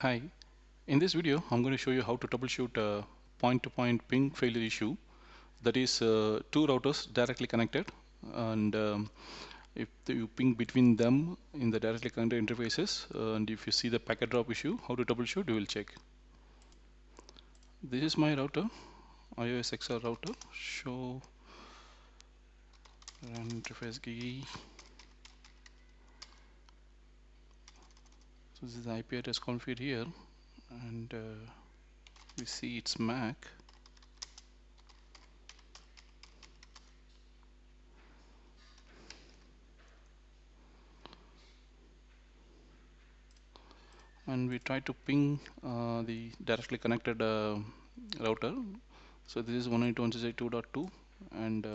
Hi, in this video I'm going to show you how to troubleshoot a point-to-point ping failure issue, that is two routers directly connected, and if you ping between them in the directly connected interfaces, and if you see the packet drop issue, how to troubleshoot, you will check. This is my router, iOS XR router. Show run interface GUI. So this is the IP address configured here, and we see it's MAC. And we try to ping the directly connected router. So this is 192.168.2.2, and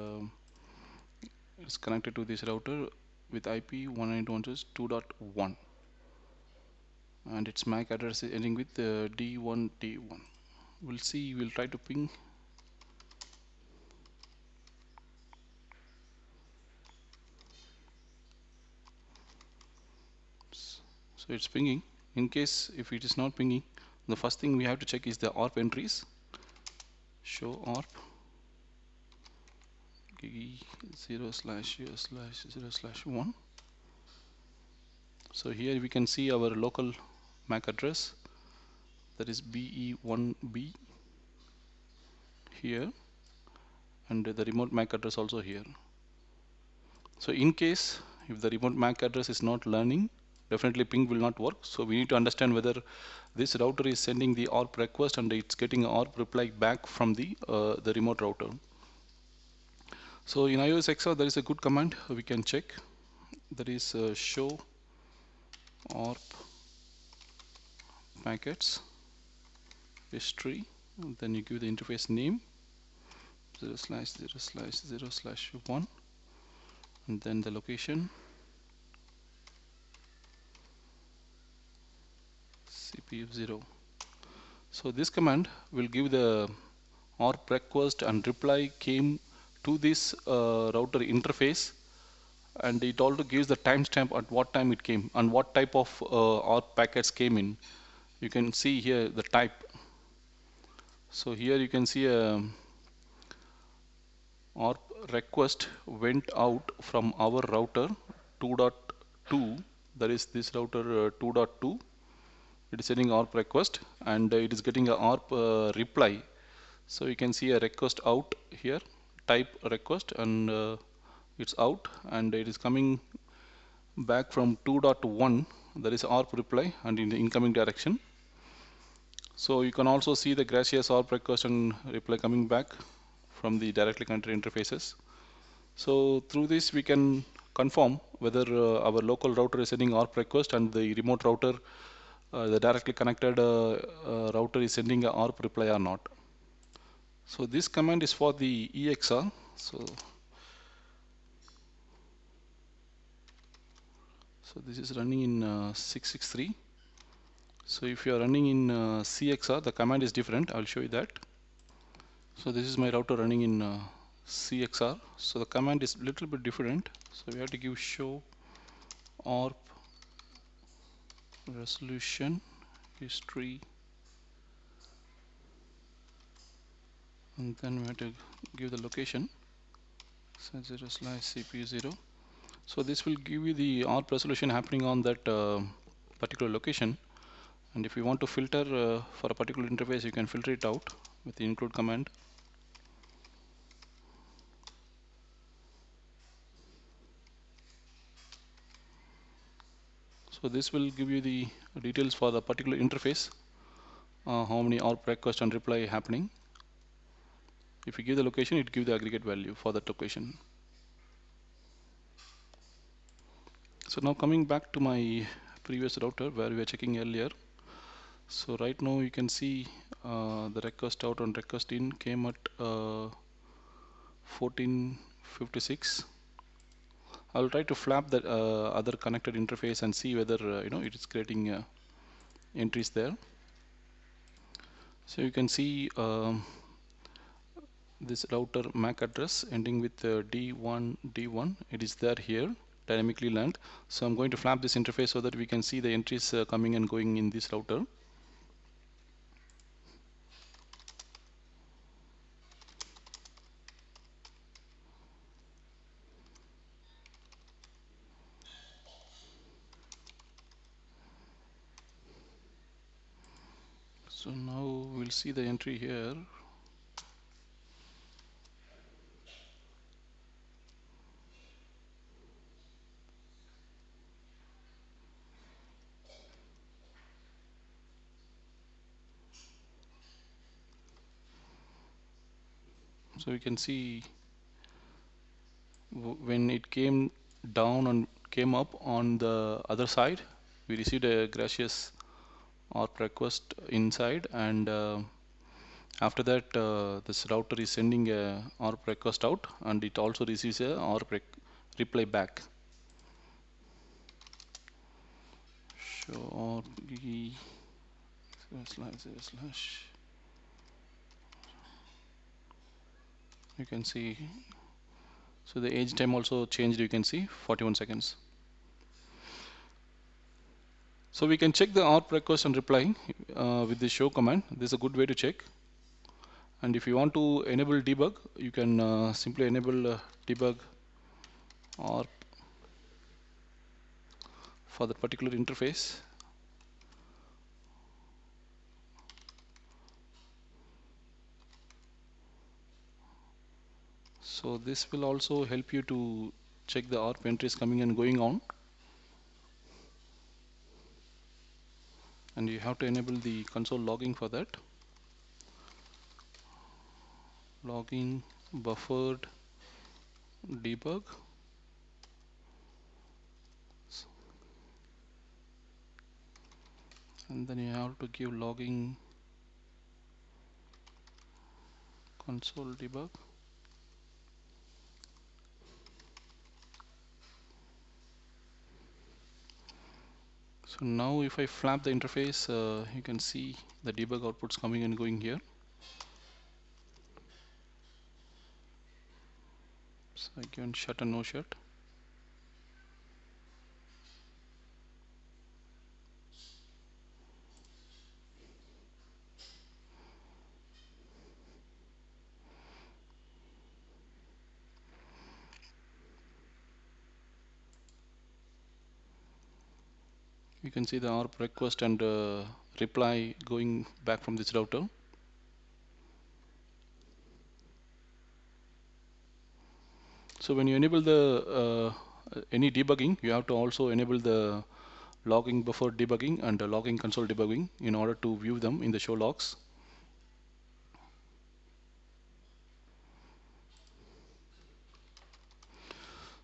it's connected to this router with IP 192.162.1, and its MAC address is ending with D1D1. We'll try to ping. So it's pinging. In case if it is not pinging, the first thing we have to check is the ARP entries. Show ARP GUI 0/0/0/1. So here we can see our local MAC address, that is BE1B here, and the remote MAC address also here. So in case if the remote MAC address is not learning, definitely ping will not work. So we need to understand whether this router is sending the ARP request and it's getting an ARP reply back from the remote router. So in iOS XR there is a good command we can check, that is show ARP packets history, and then you give the interface name 0/0/0/1, and then the location CPU 0. So this command will give the ARP request and reply came to this router interface, and it also gives the timestamp at what time it came and what type of ARP packets came in. You can see here the type. So here you can see a ARP request went out from our router 2.2, that is this router 2.2. It is sending ARP request, and it is getting a ARP reply. So you can see a request out here, type request, and it's out, and it is coming back from 2.1, that is ARP reply, and in the incoming direction. So you can also see the gracious ARP request and reply coming back from the directly connected interfaces. So through this we can confirm whether our local router is sending ARP request and the remote router, the directly connected router, is sending a ARP reply or not. So this command is for the EXR. So this is running in 663. So if you are running in CXR, the command is different. I'll show you that. So this is my router running in CXR. So the command is a little bit different. So we have to give show ARP resolution history, and then we have to give the location. So 0/CPU0. So this will give you the ARP resolution happening on that particular location. And if you want to filter for a particular interface, you can filter it out with the include command. So this will give you the details for the particular interface, how many ARP request and reply happening. If you give the location, it gives the aggregate value for that location. So now coming back to my previous router where we were checking earlier. So right now you can see the request out and request in came at 1456. I'll try to flap the other connected interface and see whether it is creating entries there. So you can see this router MAC address ending with D1D1. It is there here, dynamically learned. So I'm going to flap this interface so that we can see the entries coming and going in this router. So now we'll see the entry here. So we can see when it came down and came up on the other side, we received a gracious ARP request inside, and after that this router is sending a ARP request out, and it also receives a ARP reply back. Show ARP slash. You can see, so the age time also changed, you can see 41 seconds. So we can check the ARP request and reply with the show command. This is a good way to check. And if you want to enable debug, you can simply enable debug ARP for that particular interface. So this will also help you to check the ARP entries coming and going on. And you have to enable the console logging for that. Logging buffered debug. And then you have to give logging console debug. So now if I flap the interface, you can see the debug outputs coming and going here. So I can shut and no shut. You can see the ARP request and reply going back from this router. So when you enable the any debugging, you have to also enable the logging buffer debugging and the logging console debugging in order to view them in the show logs.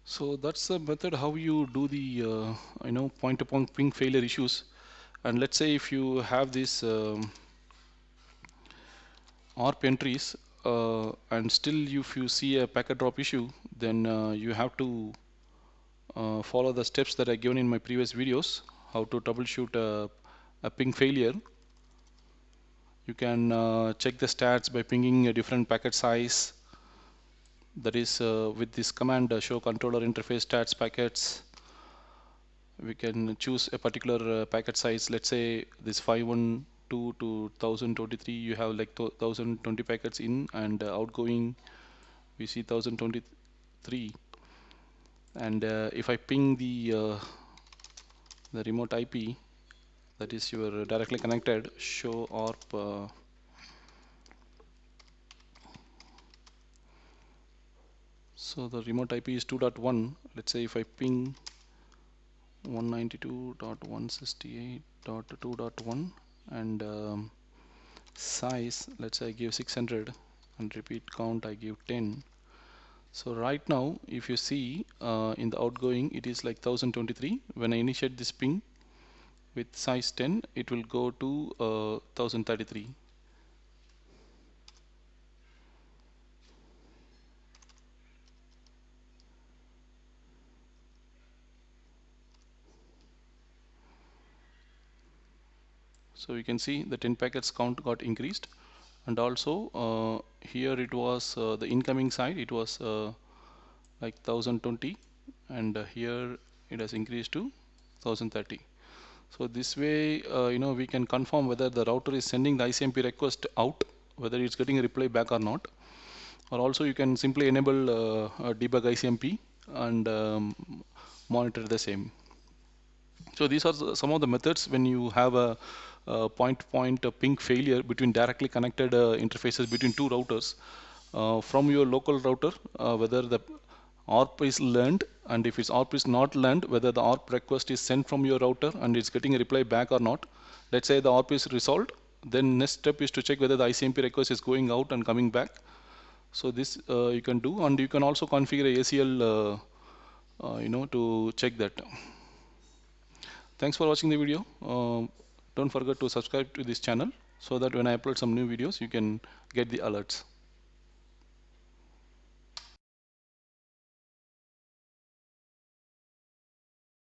So that's the method how you do the point-to-point ping failure issues. And let's say if you have this ARP entries and still if you see a packet drop issue, then you have to follow the steps that I given in my previous videos, how to troubleshoot a ping failure. You can check the stats by pinging a different packet size. That is with this command show controller interface stats packets. We can choose a particular packet size. Let's say this 512 to 1023. You have like 1020 packets in, and outgoing we see 1023. And if I ping the remote IP, that is your directly connected, show ARP so the remote IP is 2.1. let's say if I ping 192.168.2.1 and size, let's say I give 600 and repeat count I give 10. So right now if you see in the outgoing it is like 1023. When I initiate this ping with size 10, it will go to 1033. So you can see the 10 packets count got increased, and also here it was the incoming side, it was like 1020, and here it has increased to 1030. So this way we can confirm whether the router is sending the ICMP request out, whether it's getting a reply back or not. Or also you can simply enable debug ICMP and monitor the same. So these are some of the methods when you have a point-to-point ping failure between directly connected interfaces between two routers from your local router, whether the ARP is learned, and if its ARP is not learned, whether the ARP request is sent from your router and it's getting a reply back or not. Let's say the ARP is resolved, then next step is to check whether the ICMP request is going out and coming back. So this you can do, and you can also configure a ACL to check that. Thanks for watching the video. Don't forget to subscribe to this channel so that when I upload some new videos you can get the alerts.